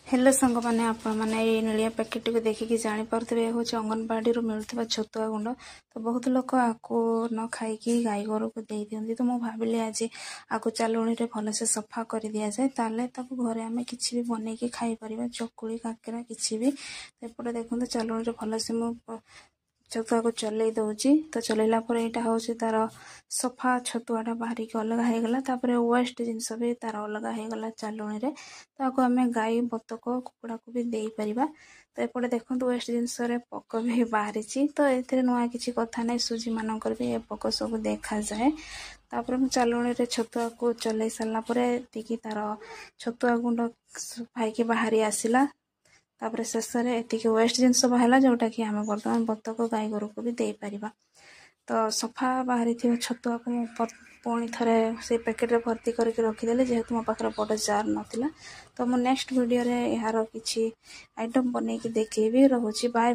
Hello सांग मैंने आपण मैंने ये नीलिया पैकेट को देखिकी जापे हूँ अंगनवाड़ी मिलूवा छतुआ गुंड। तो बहुत लोग आपको न खाई गाई गोर को दे दिखती। तो मुझे भाविली आज आपको चालुणी भलसे सफा कर दि जाए ताले घरे आम कि भी बनई खाई पार चकुली काकेरा कि भी। एपटे देखते चालुणी भलसे मुझे छतुआ को चलई दौची। तो चलैला यहाँ हूँ तार सफा छतुआटा बाहर की अलग होगला वेस्ट जिनस भी तार अलग होगला चालुणी रे। तो आपको आम गाई बतक कुकुड़ा को भी दे पारिबा। तो एपटे देखो वेस्ट जिनस पक भी बाहरी। तो ये नुआ किसी कथा ना सूजी मानकर भी ए पक सब देखा जाए। तापर मैं चालुणी छतुआ को चलई सारापर तार छतुआ गुंड खाई बाहरी आसला। तापर शेष में ये वेस्ट जिनस बाहर जोटा कि आम बर्तमान बतक गाई गोर को भी दे पारिबा। तो सफा बाहरी छतुआ को पुणी थे से पैकेट रे भर्ती करके रखीदे जेहेतु मो पाखर बड़ जार नाला। तो मो नेक्स्ट वीडियो रे यार किसी आइटम बनई देखी रहुची। Bye bye.